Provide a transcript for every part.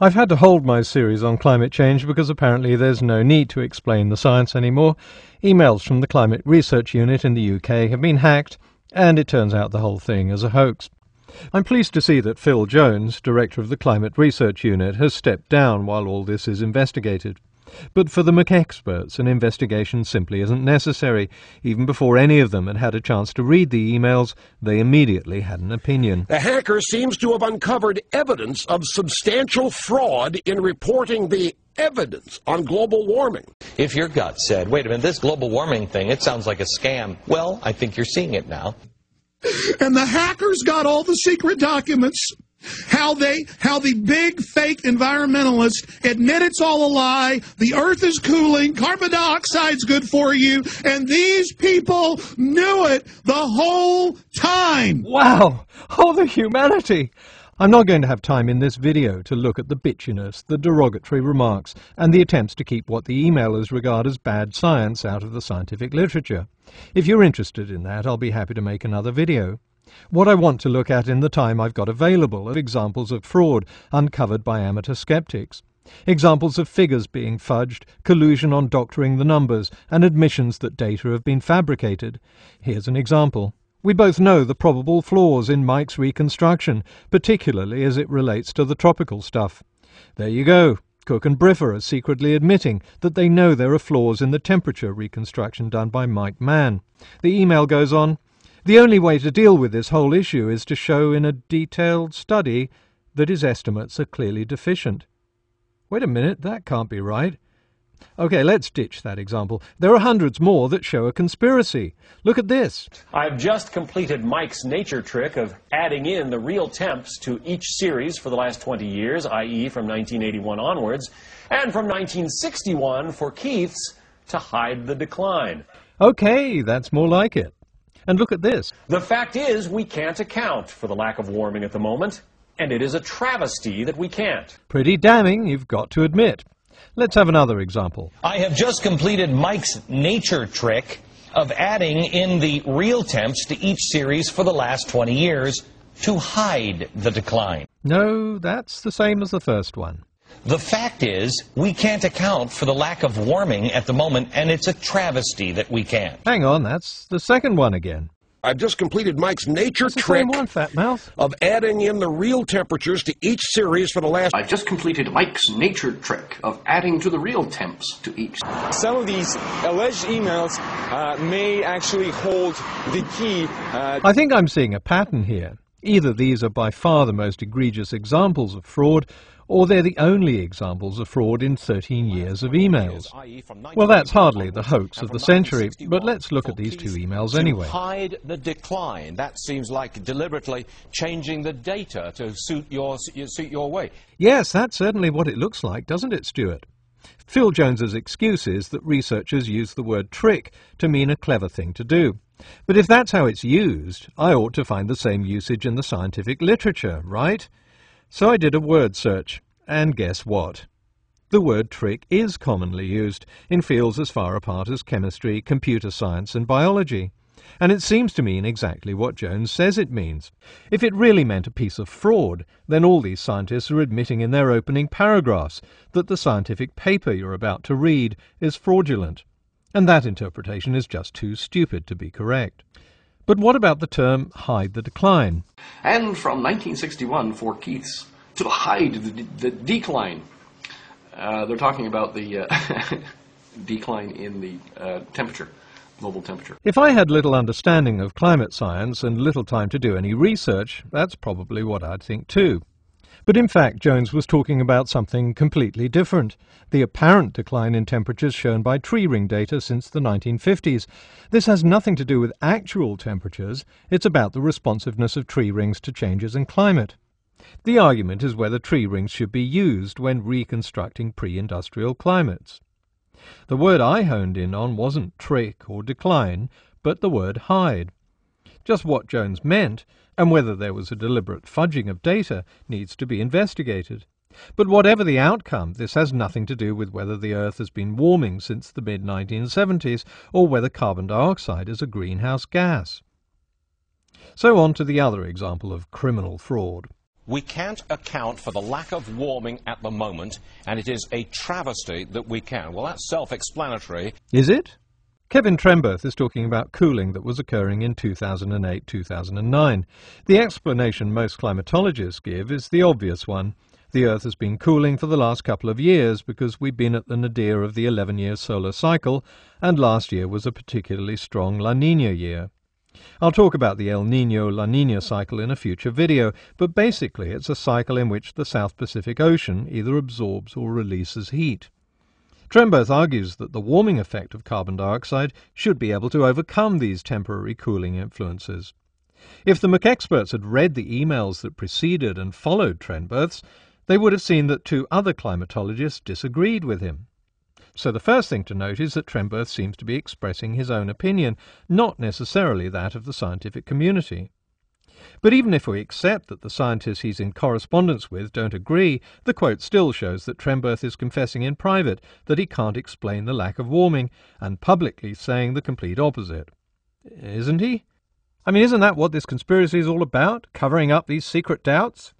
I've had to hold my series on climate change because apparently there's no need to explain the science anymore. Emails from the Climate Research Unit in the UK have been hacked, and it turns out the whole thing is a hoax. I'm pleased to see that Phil Jones, director of the Climate Research Unit, has stepped down while all this is investigated. But for the McExperts, an investigation simply isn't necessary. Even before any of them had had a chance to read the emails, they immediately had an opinion. The hacker seems to have uncovered evidence of substantial fraud in reporting the evidence on global warming. If your gut said, wait a minute, this global warming thing, it sounds like a scam, well, I think you're seeing it now. And the hackers got all the secret documents. How the big fake environmentalists admit it's all a lie, the earth is cooling, carbon dioxide's good for you, and these people knew it the whole time. Wow! Oh, the humanity! I'm not going to have time in this video to look at the bitchiness, the derogatory remarks, and the attempts to keep what the emailers regard as bad science out of the scientific literature. If you're interested in that, I'll be happy to make another video. What I want to look at in the time I've got available are examples of fraud uncovered by amateur skeptics. Examples of figures being fudged, collusion on doctoring the numbers, and admissions that data have been fabricated. Here's an example. We both know the probable flaws in Mike's reconstruction, particularly as it relates to the tropical stuff. There you go. Cook and Briffer are secretly admitting that they know there are flaws in the temperature reconstruction done by Mike Mann. The email goes on, "The only way to deal with this whole issue is to show in a detailed study that his estimates are clearly deficient." Wait a minute, that can't be right. OK, let's ditch that example. There are hundreds more that show a conspiracy. Look at this. I've just completed Mike's nature trick of adding in the real temps to each series for the last 20 years, i.e. from 1981 onwards, and from 1961 for Keith's to hide the decline. OK, that's more like it. And look at this. The fact is, we can't account for the lack of warming at the moment, and it is a travesty that we can't. Pretty damning, you've got to admit. Let's have another example. I have just completed Mike's nature trick of adding in the real temps to each series for the last 20 years to hide the decline. No, that's the same as the first one. The fact is, we can't account for the lack of warming at the moment, and it's a travesty that we can't. Hang on, that's the second one again. I've just completed Mike's nature That's the trick same one, fat mouth. of adding in the real temperatures to each series for the last... I've just completed Mike's nature trick of adding to the real temps to each. Some of these alleged emails may actually hold the key. I think I'm seeing a pattern here. Either these are by far the most egregious examples of fraud, or they're the only examples of fraud in 13 years of emails. Well, that's hardly the hoax of the century, but let's look at these two emails anyway. Hide the decline. That seems like deliberately changing the data to suit your way. Yes, that's certainly what it looks like, doesn't it, Stuart? Phil Jones's excuse is that researchers use the word trick to mean a clever thing to do. But if that's how it's used, I ought to find the same usage in the scientific literature, right? So I did a word search, and guess what? The word trick is commonly used in fields as far apart as chemistry, computer science and biology. And it seems to mean exactly what Jones says it means. If it really meant a piece of fraud, then all these scientists are admitting in their opening paragraphs that the scientific paper you're about to read is fraudulent. And that interpretation is just too stupid to be correct. But what about the term hide the decline? And from 1961 for Keith's to hide the decline. They're talking about the decline in the temperature, global temperature. If I had little understanding of climate science and little time to do any research, that's probably what I'd think too. But in fact, Jones was talking about something completely different, the apparent decline in temperatures shown by tree ring data since the 1950s. This has nothing to do with actual temperatures, it's about the responsiveness of tree rings to changes in climate. The argument is whether tree rings should be used when reconstructing pre-industrial climates. The word I honed in on wasn't trick or decline, but the word hide. Just what Jones meant, and whether there was a deliberate fudging of data, needs to be investigated. But whatever the outcome, this has nothing to do with whether the Earth has been warming since the mid-1970s or whether carbon dioxide is a greenhouse gas. So on to the other example of criminal fraud. We can't account for the lack of warming at the moment, and it is a travesty that we can. Well, that's self-explanatory. Is it? Kevin Tremberth is talking about cooling that was occurring in 2008-2009. The explanation most climatologists give is the obvious one. The Earth has been cooling for the last couple of years because we've been at the nadir of the 11-year solar cycle, and last year was a particularly strong La Niña year. I'll talk about the El Niño-La Niña cycle in a future video, but basically it's a cycle in which the South Pacific Ocean either absorbs or releases heat. Tremberth argues that the warming effect of carbon dioxide should be able to overcome these temporary cooling influences. If the McExperts had read the emails that preceded and followed Tremberth's, they would have seen that two other climatologists disagreed with him. So the first thing to note is that Tremberth seems to be expressing his own opinion, not necessarily that of the scientific community. But even if we accept that the scientists he's in correspondence with don't agree, the quote still shows that Tremberth is confessing in private that he can't explain the lack of warming, and publicly saying the complete opposite. Isn't he? I mean, isn't that what this conspiracy is all about? Covering up these secret doubts?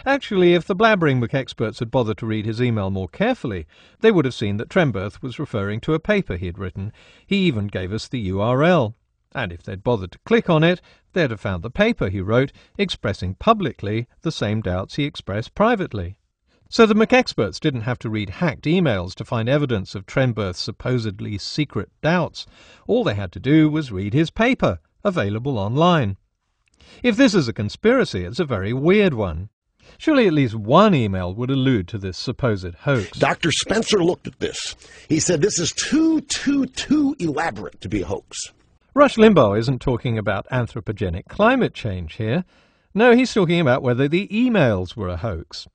Actually, if the blabbering McExperts had bothered to read his email more carefully, they would have seen that Tremberth was referring to a paper he had written. He even gave us the URL. And if they'd bothered to click on it, they'd have found the paper he wrote expressing publicly the same doubts he expressed privately. So the McExperts didn't have to read hacked emails to find evidence of Tremberth's supposedly secret doubts. All they had to do was read his paper, available online. If this is a conspiracy, it's a very weird one. Surely at least one email would allude to this supposed hoax. Dr. Spencer looked at this. He said this is too elaborate to be a hoax. Rush Limbaugh isn't talking about anthropogenic climate change here. No, he's talking about whether the emails were a hoax.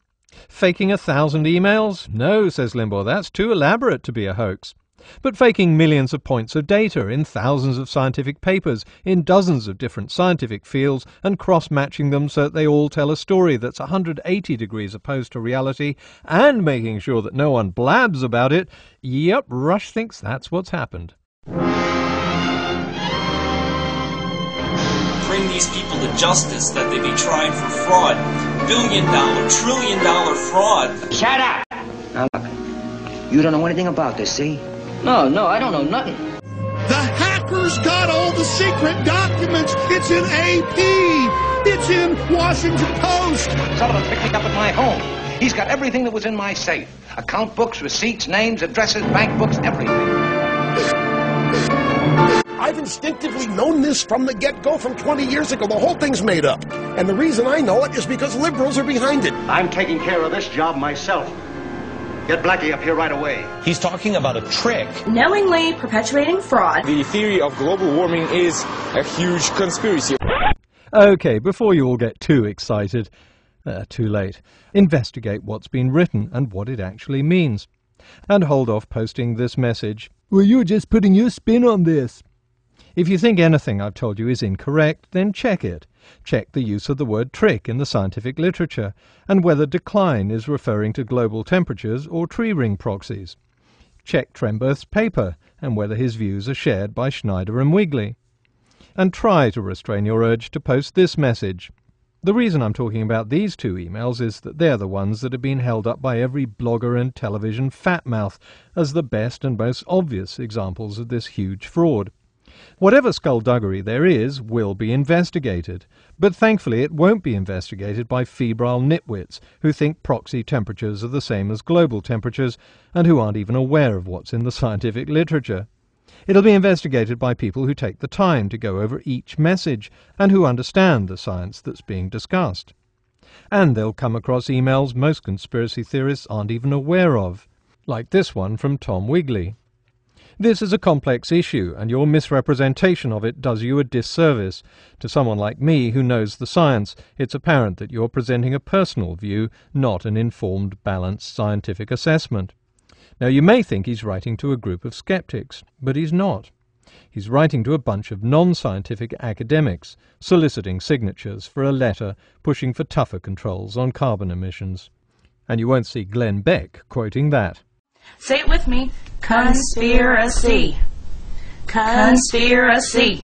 Faking 1,000 emails? No, says Limbaugh, that's too elaborate to be a hoax. But faking millions of points of data in thousands of scientific papers in dozens of different scientific fields and cross-matching them so that they all tell a story that's 180 degrees opposed to reality and making sure that no one blabs about it, yep, Rush thinks that's what's happened. Bring these people to justice, that they be tried for fraud. Billion-dollar, trillion-dollar fraud. Shut up! Now look, you don't know anything about this, see? No, I don't know nothing. The hackers got all the secret documents. It's in AP. It's in Washington Post. Sullivan picked me up at my home. He's got everything that was in my safe. Account books, receipts, names, addresses, bank books, everything. I've instinctively known this from the get-go from 20 years ago. The whole thing's made up. And the reason I know it is because liberals are behind it. I'm taking care of this job myself. Get Blackie up here right away. He's talking about a trick. Knowingly perpetuating fraud. The theory of global warming is a huge conspiracy. Okay, before you all get too excited, too late, investigate what's been written and what it actually means. And hold off posting this message, well, you're just putting your spin on this. If you think anything I've told you is incorrect, then check it. Check the use of the word trick in the scientific literature, and whether decline is referring to global temperatures or tree ring proxies. Check Tremberth's paper, and whether his views are shared by Schneider and Wigley. And try to restrain your urge to post this message. The reason I'm talking about these two emails is that they're the ones that have been held up by every blogger and television fatmouth as the best and most obvious examples of this huge fraud. Whatever skullduggery there is will be investigated, but thankfully it won't be investigated by febrile nitwits who think proxy temperatures are the same as global temperatures and who aren't even aware of what's in the scientific literature. It'll be investigated by people who take the time to go over each message and who understand the science that's being discussed. And they'll come across emails most conspiracy theorists aren't even aware of, like this one from Tom Wigley. This is a complex issue, and your misrepresentation of it does you a disservice. To someone like me who knows the science, it's apparent that you're presenting a personal view, not an informed, balanced scientific assessment. Now, you may think he's writing to a group of skeptics, but he's not. He's writing to a bunch of non-scientific academics, soliciting signatures for a letter pushing for tougher controls on carbon emissions. And you won't see Glenn Beck quoting that. Say it with me. Conspiracy. Conspiracy.